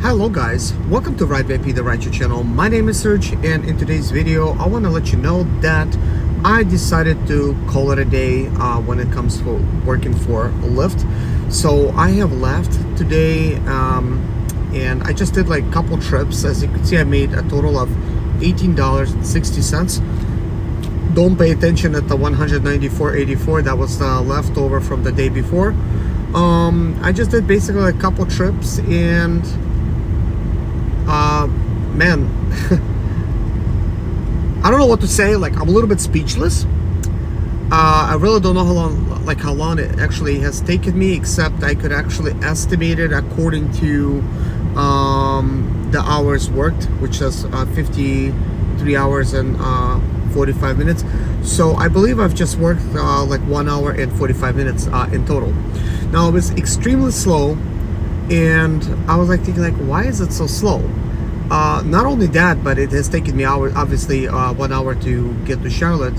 Hello guys, welcome to RideVIP, the Ride channel. My name is Serge, and in today's video I want to let you know that I decided to call it a day when it comes to working for Lyft. So I have left today, and I just did like a couple trips. As you can see, I made a total of $18.60. Don't pay attention at the $194.84. That was the leftover from the day before. I just did basically a couple trips, and man, I don't know what to say. Like, I'm a little bit speechless. I really don't know how long it actually has taken me, except I could actually estimate it according to the hours worked, which is 53 hours and 45 minutes. So I believe I've just worked like 1 hour and 45 minutes in total. Now, it was extremely slow, and I was like thinking, like, why is it so slow? Not only that, but it has taken me obviously 1 hour to get to Charlotte,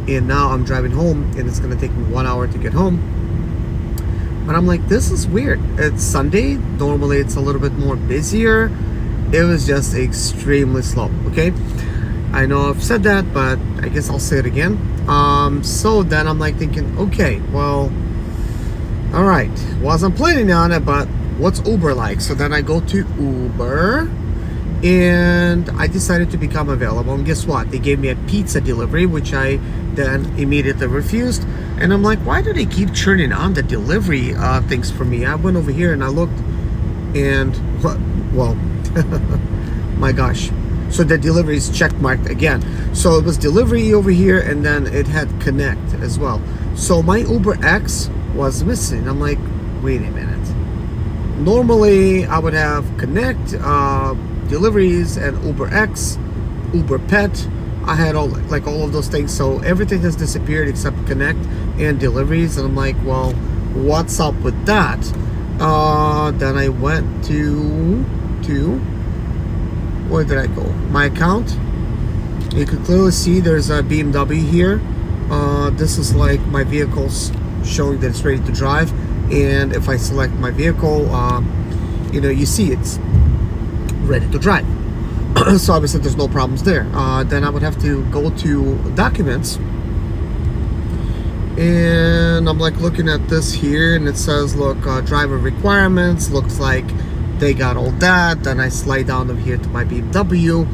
and now I'm driving home and it's gonna take me 1 hour to get home. But I'm like, this is weird. It's Sunday, normally it's a little bit more busier. It was just extremely slow. Okay, I know I've said that, but I guess I'll say it again. So then I'm like thinking, okay, well, all right, wasn't planning on it, but what's Uber like? So then I go to Uber, and I decided to become available, and guess what? They gave me a pizza delivery, which I then immediately refused. And I'm like, why do they keep churning on the delivery things for me? I went over here and I looked, and well, my gosh. So the delivery is check marked again. So it was delivery over here, and then it had connect as well. So my Uber X was missing. I'm like, wait a minute. Normally I would have connect, deliveries, and Uber X, Uber Pet. I had all of those things. So everything has disappeared except connect and deliveries. And I'm like, well, what's up with that? Then I went to where did I go? My account. You can clearly see there's a BMW here. This is like my vehicle's showing that it's ready to drive, and if I select my vehicle, you see it's ready to drive. So obviously there's no problems there. Then I would have to go to documents, and I'm like looking at this here, and it says, look, driver requirements. Looks like they got all that. Then I slide down over here to my BMW,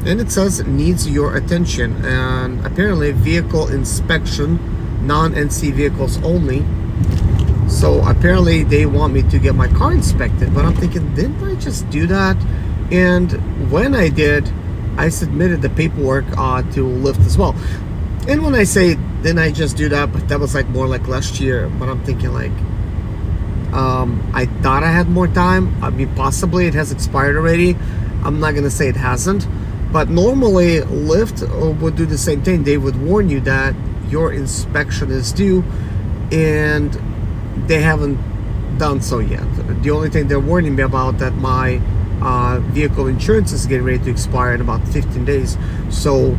and it says needs your attention, and apparently vehicle inspection, non-NC vehicles only. So apparently they want me to get my car inspected, but I'm thinking, didn't I just do that? And when I did, I submitted the paperwork to Lyft as well. And when I say didn't I just do that, but that was like more like last year. But I'm thinking, like, I thought I had more time. I mean, possibly it has expired already. I'm not gonna say it hasn't, but normally Lyft would do the same thing. They would warn you that your inspection is due, and they haven't done so yet. The only thing they're warning me about that my vehicle insurance is getting ready to expire in about 15 days. So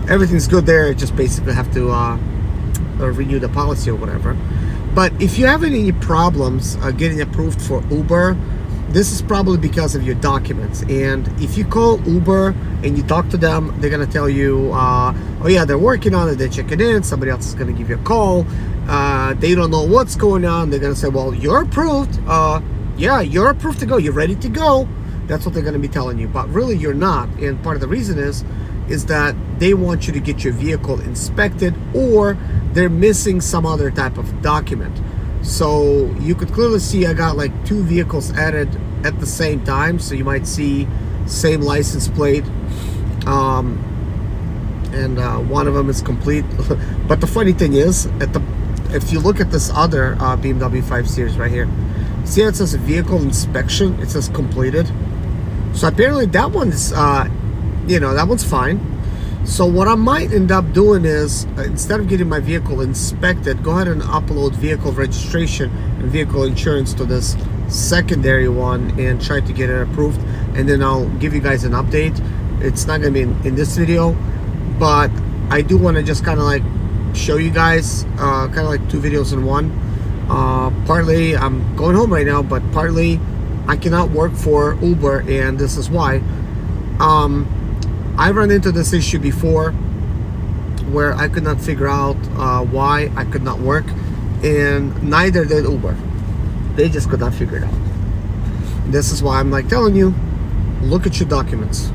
everything's good there. Just basically have to renew the policy or whatever. But if you have any problems getting approved for Uber, this is probably because of your documents. And if you call Uber and you talk to them, they're gonna tell you, oh yeah, they're working on it, they're checking in, somebody else is gonna give you a call. They don't know what's going on. They're gonna say, well, you're approved. Yeah, you're approved to go, you're ready to go. That's what they're gonna be telling you, but really you're not. And part of the reason is that they want you to get your vehicle inspected, or they're missing some other type of document. So you could clearly see I got like 2 vehicles added at the same time. So you might see same license plate, and one of them is complete. But the funny thing is, if you look at this other BMW 5 Series right here, see how it says vehicle inspection? It says completed. So apparently that one's that one's fine. So what I might end up doing is, instead of getting my vehicle inspected, go ahead and upload vehicle registration and vehicle insurance to this secondary one and try to get it approved, and then I'll give you guys an update. It's not gonna be in this video, but I do want to just kind of like show you guys kind of like 2 videos in one. Partly I'm going home right now, but partly I cannot work for Uber, and this is why. I ran into this issue before where I could not figure out why I could not work, and neither did Uber. They just could not figure it out. This is why I'm like telling you, look at your documents.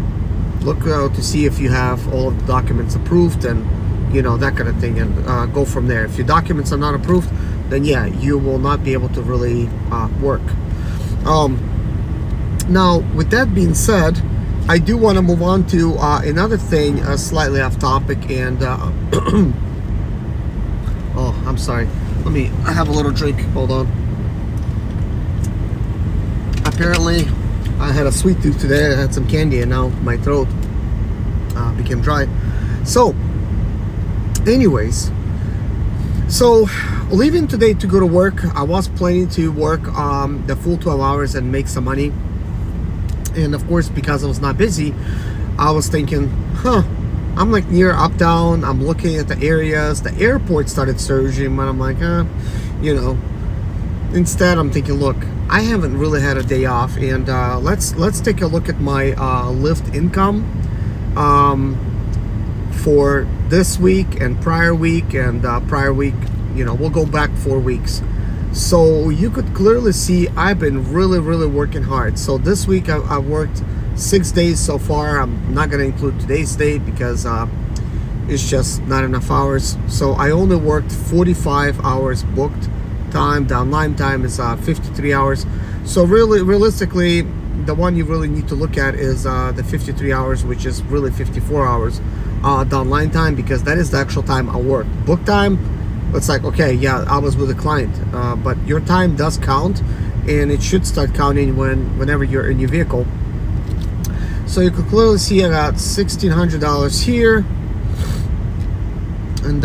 Look to see if you have all of the documents approved, and that kind of thing, and go from there. If your documents are not approved, then yeah, you will not be able to really work. Now, with that being said, I do want to move on to another thing, slightly off topic, and oh, I'm sorry. I have a little drink. Hold on. Apparently, I had a sweet tooth today. I had some candy, and now my throat became dry. So, anyways, leaving today to go to work, I was planning to work the full 12 hours and make some money. And of course, because I was not busy, I was thinking, I'm like near uptown. I'm looking at the areas. The airport started surging, but I'm like, Instead, I'm thinking, look, I haven't really had a day off, and let's take a look at my Lyft income for this week and prior week, and prior week. We'll go back 4 weeks. So you could clearly see I've been really working hard. So this week I worked 6 days so far. I'm not going to include today's date because it's just not enough hours. So I only worked 45 hours booked time. The online time is 53 hours. So realistically, the one you really need to look at is the 53 hours, which is really 54 hours the online time, because that is the actual time I worked. Book time, it's like, okay, yeah, I was with a client, but your time does count, and it should start counting whenever you're in your vehicle. So you can clearly see I got $1,600 here, and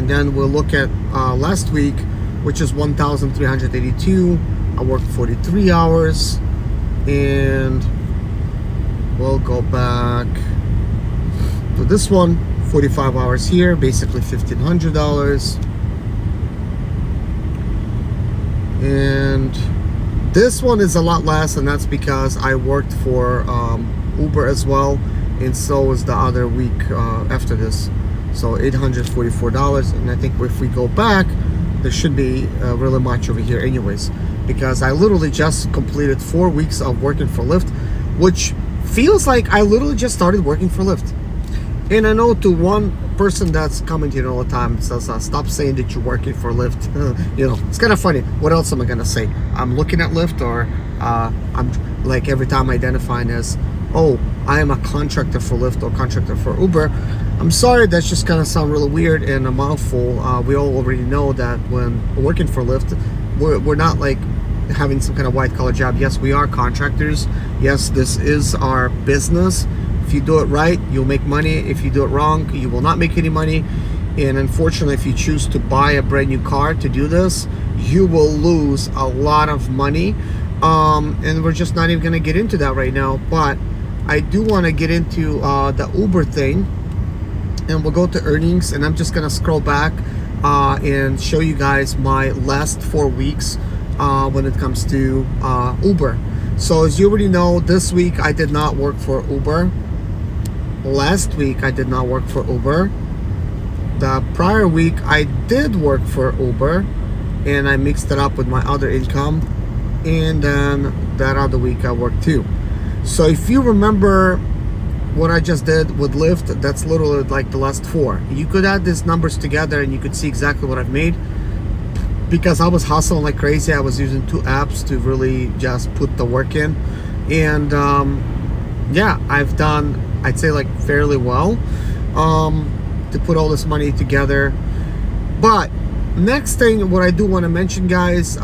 then we'll look at last week, which is 1,382. I worked 43 hours, and we'll go back to this one, 45 hours here, basically $1,500. And this one is a lot less, and that's because I worked for Uber as well, and so was the other week after this. So $844, and I think if we go back, there should be really much over here anyways, because I literally just completed 4 weeks of working for Lyft, which feels like I literally just started working for Lyft. And I know to one person that's commenting all the time, says, stop saying that you're working for Lyft. It's kind of funny. What else am I gonna say? I'm looking at Lyft, or I'm like every time identifying as, oh, I am a contractor for Lyft or contractor for Uber. I'm sorry, that's just kind of sound really weird and a mouthful. We all already know that when we're working for Lyft, we're not like having some kind of white collar job. Yes, we are contractors. Yes, this is our business. If you do it right, you'll make money. If you do it wrong, you will not make any money. And unfortunately, if you choose to buy a brand new car to do this, you will lose a lot of money. And we're just not even going to get into that right now. But I do want to get into the Uber thing. And we'll go to earnings. And I'm just going to scroll back and show you guys my last 4 weeks when it comes to Uber. So as you already know, this week I did not work for Uber. Last week I did not work for Uber. The prior week I did work for Uber, and I mixed it up with my other income, and then that other week I worked too. So if you remember what I just did with Lyft, that's literally like the last 4. You could add these numbers together and you could see exactly what I've made, because I was hustling like crazy. I was using 2 apps to really just put the work in, and yeah, I've done, I'd say, like fairly well to put all this money together. But next thing, what I do want to mention, guys,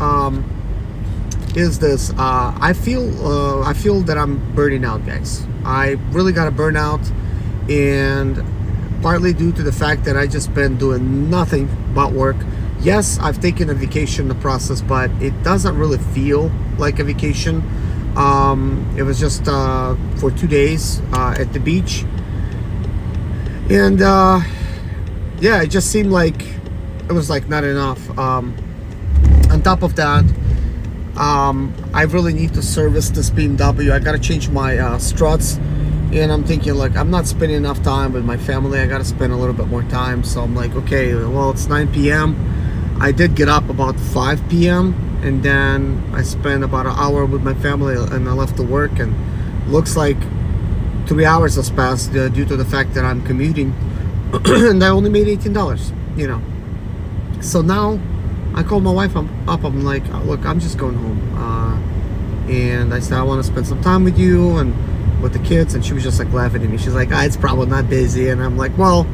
is this. I feel that I'm burning out, guys. I really got a burnout, and partly due to the fact that I just been doing nothing but work. Yes, I've taken a vacation in the process, but it doesn't really feel like a vacation. It was just for 2 days at the beach, and yeah, it just seemed like it was like not enough. On top of that, I really need to service this BMW. I gotta change my struts, and I'm thinking like I'm not spending enough time with my family. I gotta spend a little bit more time. So I'm like, okay, well, it's 9 p.m. I did get up about 5 p.m. and then I spent about an hour with my family, and I left to work, and looks like 3 hours has passed due to the fact that I'm commuting, and I only made $18, you know. So now I called my wife up. I'm like, look, I'm just going home, and I said I want to spend some time with you and with the kids, and she was just like laughing at me. She's like, it's probably not busy, and I'm like, well,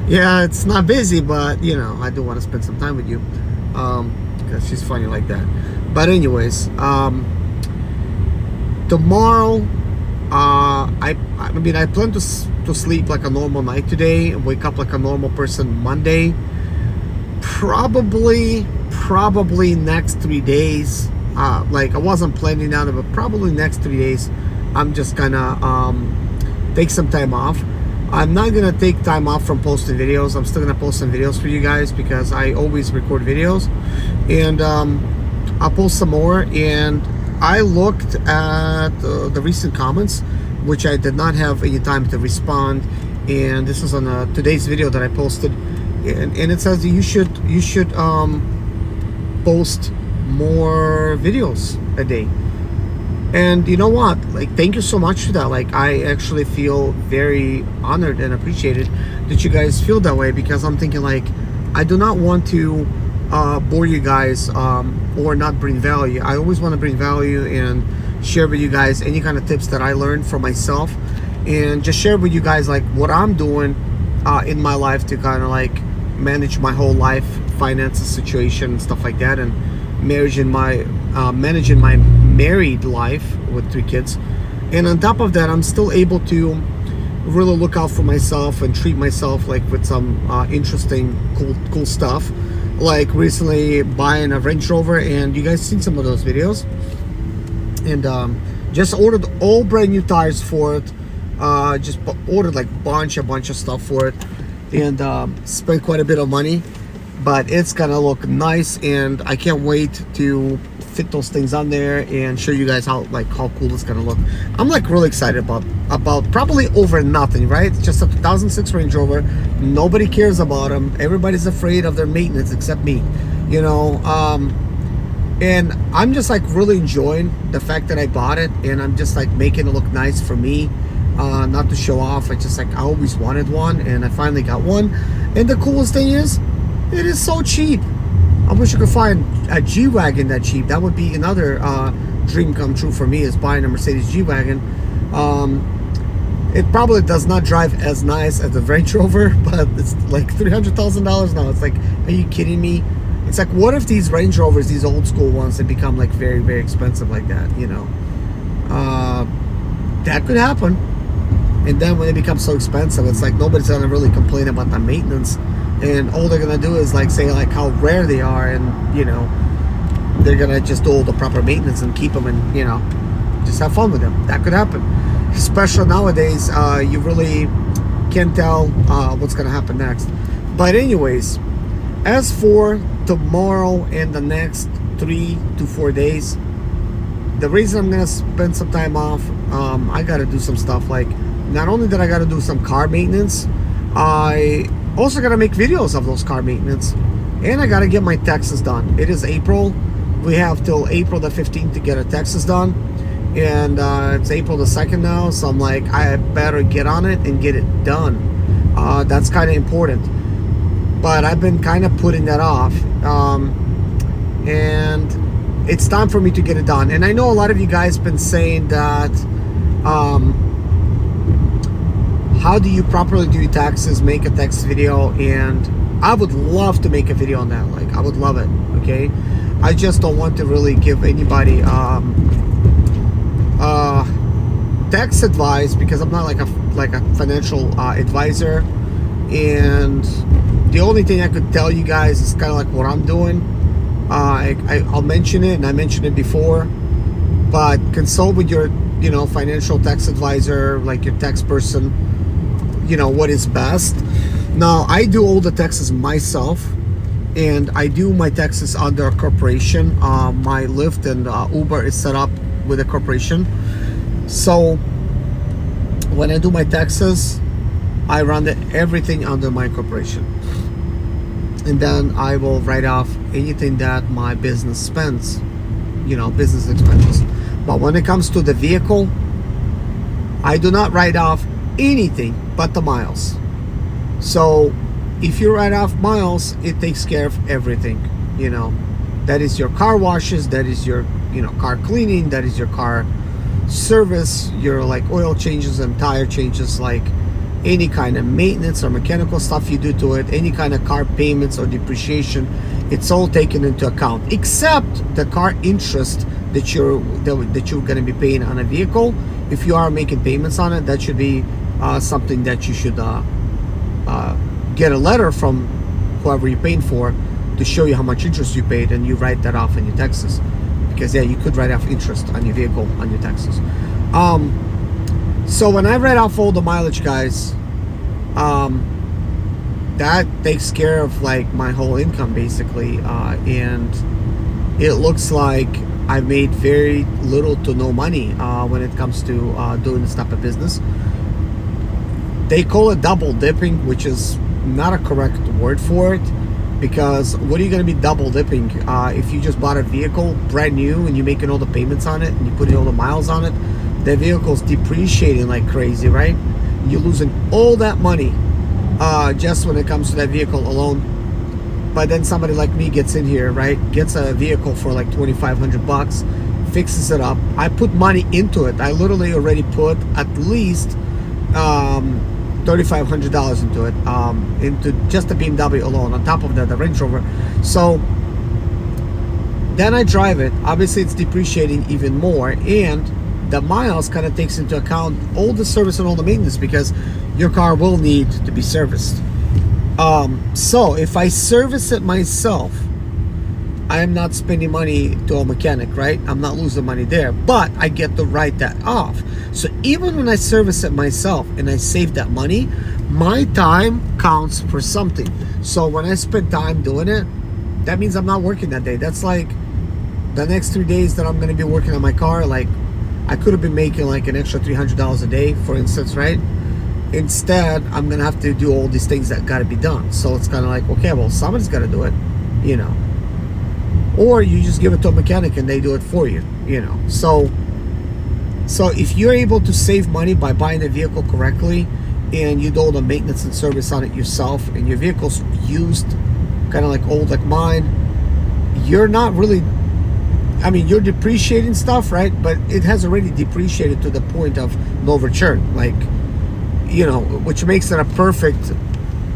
yeah, it's not busy, but you know, I do want to spend some time with you, because she's funny like that. But anyways, tomorrow, I mean, I plan to sleep like a normal night today and wake up like a normal person Monday. Probably next 3 days. Like I wasn't planning on it, but probably next 3 days, I'm just gonna take some time off. I'm not gonna take time off from posting videos. I'm still gonna post some videos for you guys because I always record videos, and I'll post some more. And I looked at the recent comments, which I did not have any time to respond, and this is on today's video that I posted, and it says you should post more videos a day. And you know what, like, thank you so much for that. Like, I actually feel very honored and appreciated that you guys feel that way, because I'm thinking like, I do not want to bore you guys or not bring value. I always want to bring value and share with you guys any kind of tips that I learned for myself, and just share with you guys like what I'm doing in my life to kind of like manage my whole life finances situation and stuff like that, and managing my married life with 3 kids. And on top of that, I'm still able to really look out for myself and treat myself like with some interesting cool stuff, like recently buying a Range Rover, and you guys seen some of those videos, and just ordered all brand new tires for it, just ordered like bunch of stuff for it, and spent quite a bit of money, but it's gonna look nice, and I can't wait to fit those things on there and show you guys how cool it's gonna look. I'm like really excited about probably over nothing, right? It's just a 2006 Range Rover. Nobody cares about them. Everybody's afraid of their maintenance except me, you know. And I'm just like really enjoying the fact that I bought it, and I'm just like making it look nice for me, not to show off. I always wanted one, and I finally got one. And the coolest thing is, it is so cheap. I wish I could find a G-Wagon that cheap. That would be another dream come true for me, is buying a Mercedes G-Wagon. It probably does not drive as nice as the Range Rover, but it's like $300,000 now. It's like, are you kidding me? It's like, what if these Range Rovers, these old school ones, they become like very, very expensive like that, you know? That could happen. And then when they become so expensive, it's like nobody's gonna really complain about the maintenance, and all they're gonna do is like say like how rare they are, and you know, they're gonna just do all the proper maintenance and keep them, and you know, just have fun with them. That could happen, especially nowadays. You really can't tell what's gonna happen next. But anyways, as for tomorrow and the next 3 to 4 days, the reason I'm gonna spend some time off, I gotta do some stuff. Like, not only that I gotta do some car maintenance, I also gotta make videos of those car maintenance, and I gotta get my taxes done. It is April. We have till April the 15th to get our taxes done, and it's April the 2nd now, so I'm like, I better get on it and get it done. That's kind of important, but I've been kind of putting that off, and it's time for me to get it done. And I know a lot of you guys been saying that, how do you properly do your taxes, make a tax video, and I would love to make a video on that. Like, I would love it, okay? I just don't want to really give anybody tax advice, because I'm not like a financial advisor, and the only thing I could tell you guys is kind of like what I'm doing. I'll mention it, and I mentioned it before, but consult with your, you know, financial tax advisor, like your tax person, you know, what is best. Now, I do all the taxes myself, and I do my taxes under a corporation. My Lyft and Uber is set up with a corporation. So when I do my taxes, I run everything under my corporation. And then I will write off anything that my business spends, business expenses. But when it comes to the vehicle, I do not write off anything but the miles. So if you write off miles, it takes care of everything. That is your car washes, that is your car cleaning, that is your car service, your like oil changes and tire changes, like any kind of maintenance or mechanical stuff you do to it, any kind of car payments or depreciation, it's all taken into account, except the car interest that you're going to be paying on a vehicle. If you are making payments on it, that should be something that you should get a letter from whoever you're paying for to show you how much interest you paid, and you write that off in your taxes. Because you could write off interest on your vehicle on your taxes. So when I write off all the mileage, guys, that takes care of like my whole income basically, and it looks like I made very little to no money when it comes to doing this type of business. They call it double dipping, which is not a correct word for it, because what are you going to be double dipping if you just bought a vehicle brand new and you're making all the payments on it and you're putting all the miles on it? The vehicle's depreciating like crazy, right? You're losing all that money just when it comes to that vehicle alone. But then somebody like me gets in here, right, gets a vehicle for like $2,500, fixes it up. I put money into it. I literally already put at least $3,500 into it, into just the BMW alone, on top of that the Range Rover. So then I drive it. Obviously it's depreciating even more, and the miles kind of takes into account all the service and all the maintenance, because your car will need to be serviced. So if I service it myself, I am not spending money to a mechanic, right? I'm not losing money there, but I get to write that off. So even when I service it myself and I save that money, my time counts for something. So when I spend time doing it, that means I'm not working that day. That's like the next 3 days that I'm going to be working on my car. Like I could have been making like an extra $300 a day, for instance, right? Instead, I'm going to have to do all these things that got to be done. So it's kind of like, okay, well, somebody's got to do it, or you just give it to a mechanic and they do it for you, So if you're able to save money by buying a vehicle correctly, and you do all the maintenance and service on it yourself, and your vehicle's used, kind of like old like mine, you're not really, you're depreciating stuff, right? But it has already depreciated to the point of no return, like, which makes it a perfect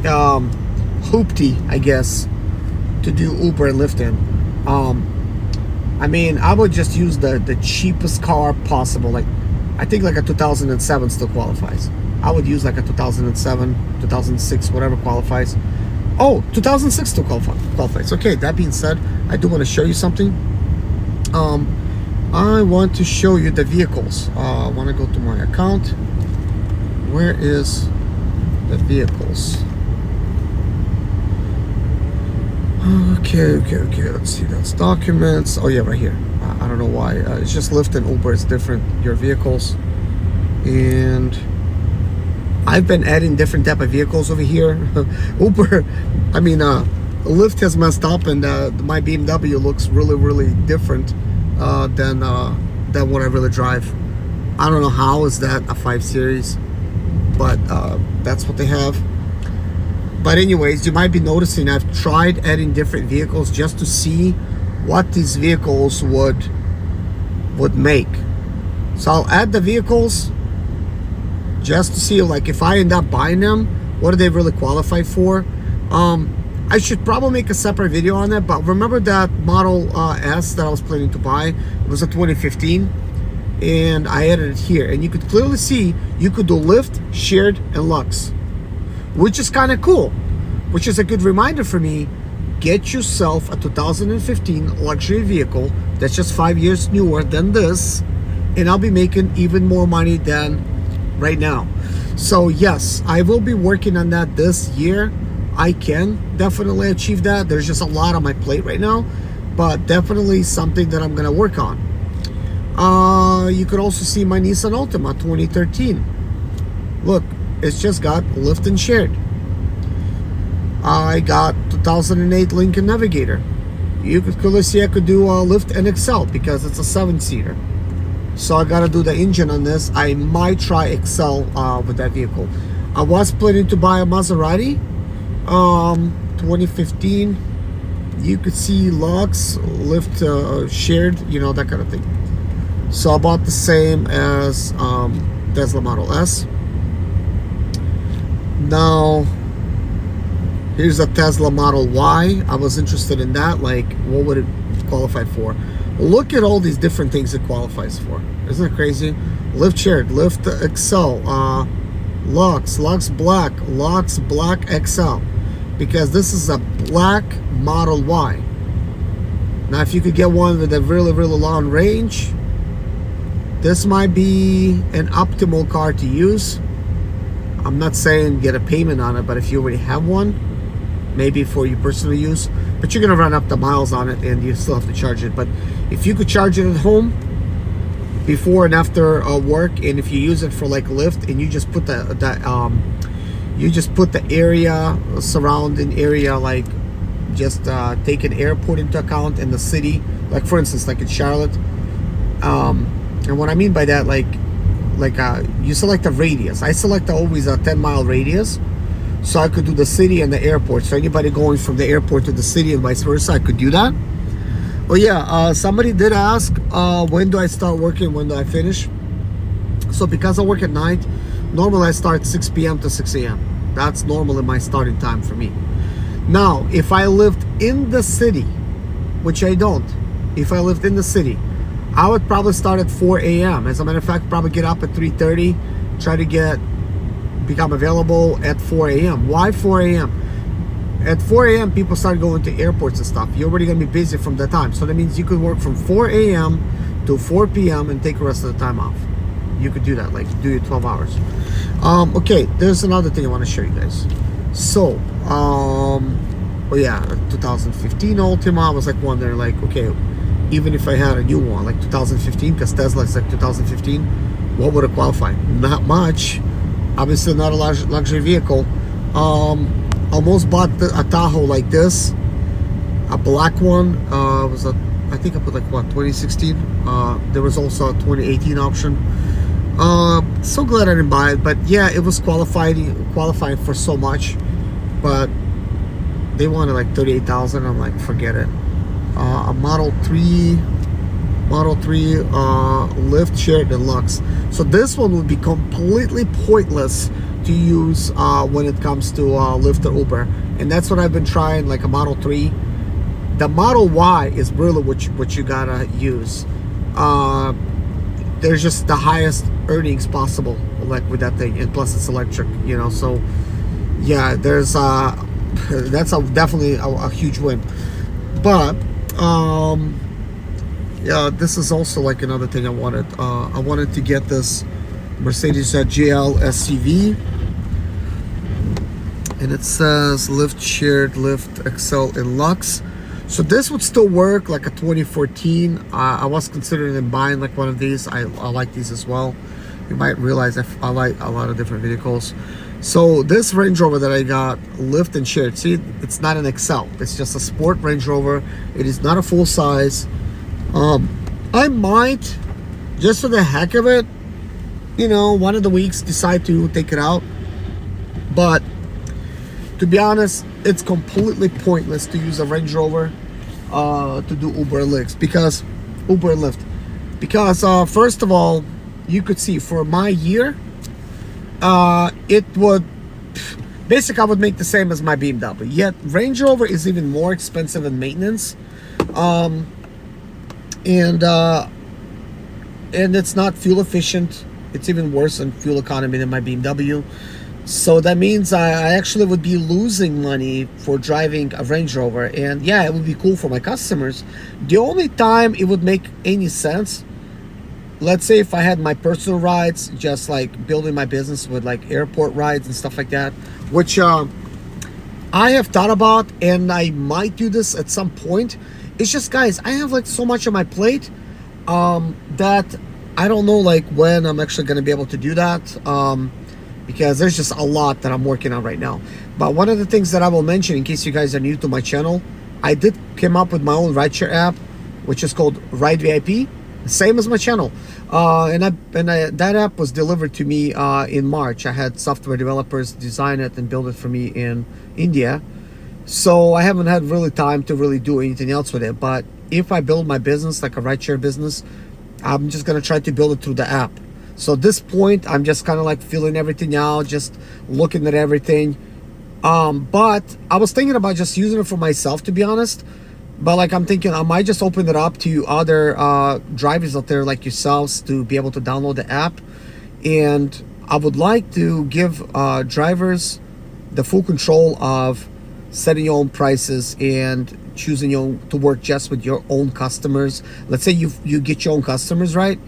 hoopty, I guess, to do Uber and Lyft in. I would just use the cheapest car possible. Like, I think like a 2007 still qualifies. I would use like a 2007, 2006, whatever qualifies. Oh, 2006 still qualifies. Okay, that being said, I do want to show you something. I want to show you the vehicles. I want to go to my account. Where is the vehicles? Okay. Let's see. That's documents. Oh yeah, right here. I don't know why. It's just Lyft and Uber. It's different. Your vehicles, and I've been adding different type of vehicles over here. Uber, Lyft has messed up, and my BMW looks really different than what I really drive. I don't know how is that a 5 Series, but that's what they have. But anyways, you might be noticing I've tried adding different vehicles just to see what these vehicles would make. So I'll add the vehicles just to see, like, if I end up buying them, what do they really qualify for. I should probably make a separate video on that. But remember that Model S that I was planning to buy? It was a 2015, and I added it here, and you could clearly see you could do Lyft, shared, and Lux, which is kind of cool, which is a good reminder for me. Get yourself a 2015 luxury vehicle that's just 5 years newer than this, and I'll be making even more money than right now. So yes, I will be working on that this year. I can definitely achieve that. There's just a lot on my plate right now, but definitely something that I'm gonna work on. You could also see my Nissan Altima 2013. Look, it's just got Lyft and shared. I got 2008 Lincoln Navigator. You could clearly see I could do a Lyft and Excel because it's a 7-seater. So I gotta do the engine on this. I might try Excel with that vehicle. I was planning to buy a Maserati 2015. You could see Lux, Lyft shared, you know, that kind of thing. So I bought the same as Tesla Model S. Now here's a Tesla Model Y. I was interested in that. Like, what would it qualify for? Look at all these different things it qualifies for. Isn't it crazy? Lyft shared, Lyft Excel, Lux Black, Lux Black XL. Because this is a black Model Y. Now, if you could get one with a really, really long range, this might be an optimal car to use. I'm not saying get a payment on it, but if you already have one, maybe for your personal use, but you're gonna run up the miles on it and you still have to charge it. But if you could charge it at home before and after work, and if you use it for like Lyft, and you just put the area, surrounding area, like just take an airport into account and the city, like for instance, like in Charlotte. And what I mean by that, like you select a radius. I select always a 10-mile radius, so I could do the city and the airport. So anybody going from the airport to the city and vice versa, I could do that. Oh yeah, somebody did ask, when do I start working, when do I finish? So because I work at night, normally I start 6 p.m. to 6 a.m. That's normally my starting time for me. Now, if I lived in the city, which I don't, if I lived in the city, I would probably start at 4 a.m. As a matter of fact, probably get up at 3:30, try to become available at 4 a.m. Why 4 a.m.? At 4 a.m. people start going to airports and stuff. You're already gonna be busy from that time. So that means you could work from 4 a.m. to 4 p.m. and take the rest of the time off. You could do that, like do your 12 hours. Okay, there's another thing I want to show you guys. So, oh yeah, 2015 Altima. I was like wondering, like, okay, even if I had a new one, like 2015, because Tesla is like 2015, what would it qualify? Not much. Obviously not a large luxury vehicle. Almost bought a Tahoe like this, a black one. Was a, I think I put like what, 2016. There was also a 2018 option. So glad I didn't buy it, but yeah, it was qualifying for so much, but they wanted like 38,000. I'm like, forget it. A Model 3 Lyft shared deluxe. So this one would be completely pointless to use when it comes to Lyft or Uber, and that's what I've been trying, like a Model 3. The Model Y is really what you gotta use. There's just the highest earnings possible, like with that thing, and plus it's electric, you know. So yeah, there's that's definitely a huge win. But yeah, this is also like another thing I wanted. I wanted to get this Mercedes GL SUV, and it says Lyft shared, Lyft Excel, and Lux. So this would still work, like a 2014. I was considering buying like one of these. I like these as well. You might realize I like a lot of different vehicles. So this Range Rover that I got, Lyft and shared. See, it's not an Excel. It's just a sport Range Rover. It is not a full size. I might, just for the heck of it, you know, one of the weeks decide to take it out. But to be honest, it's completely pointless to use a Range Rover to do Uber and Lyft, because first of all, you could see for my year, it would basically I would make the same as my BMW. Yet Range Rover is even more expensive in maintenance, and it's not fuel efficient. It's even worse in fuel economy than my BMW. So that means I actually would be losing money for driving a Range Rover. And yeah, it would be cool for my customers. The only time it would make any sense, let's say if I had my personal rides, just like building my business with like airport rides and stuff like that, which I have thought about, and I might do this at some point. It's just, guys, I have like so much on my plate that I don't know like when I'm actually going to be able to do that, because there's just a lot that I'm working on right now. But one of the things that I will mention, in case you guys are new to my channel, I did come up with my own rideshare app, which is called RideVIP, same as my channel. That app was delivered to me in March. I had software developers design it and build it for me in India. So I haven't had really time to really do anything else with it. But if I build my business, like a rideshare business, I'm just gonna try to build it through the app. So at this point, I'm just kind of like filling everything out, just looking at everything. But I was thinking about just using it for myself, to be honest. But like I'm thinking I might just open it up to other drivers out there like yourselves to be able to download the app. And I would like to give drivers the full control of setting your own prices and choosing to work just with your own customers. Let's say you get your own customers, right?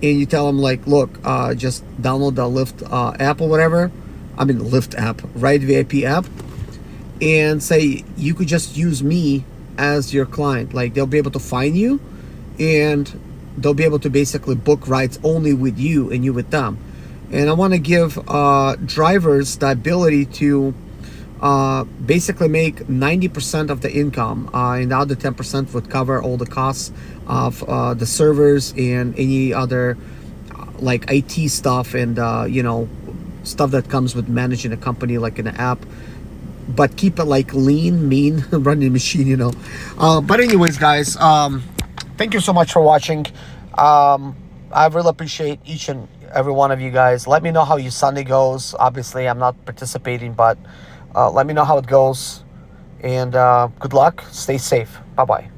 And you tell them like, look, just download the Lyft app or whatever. I mean, Lyft app, RideVIP app, and say you could just use me as your client. Like they'll be able to find you, and they'll be able to basically book rides only with you and you with them. And I want to give drivers the ability to basically make 90% of the income, and the other 10% would cover all the costs of the servers and any other like IT stuff and stuff that comes with managing a company like an app, but keep it like lean, mean, running machine. But anyways, guys, thank you so much for watching. I really appreciate each and every one of you guys. Let me know how your Sunday goes. Obviously, I'm not participating, but let me know how it goes. And good luck. Stay safe. Bye-bye.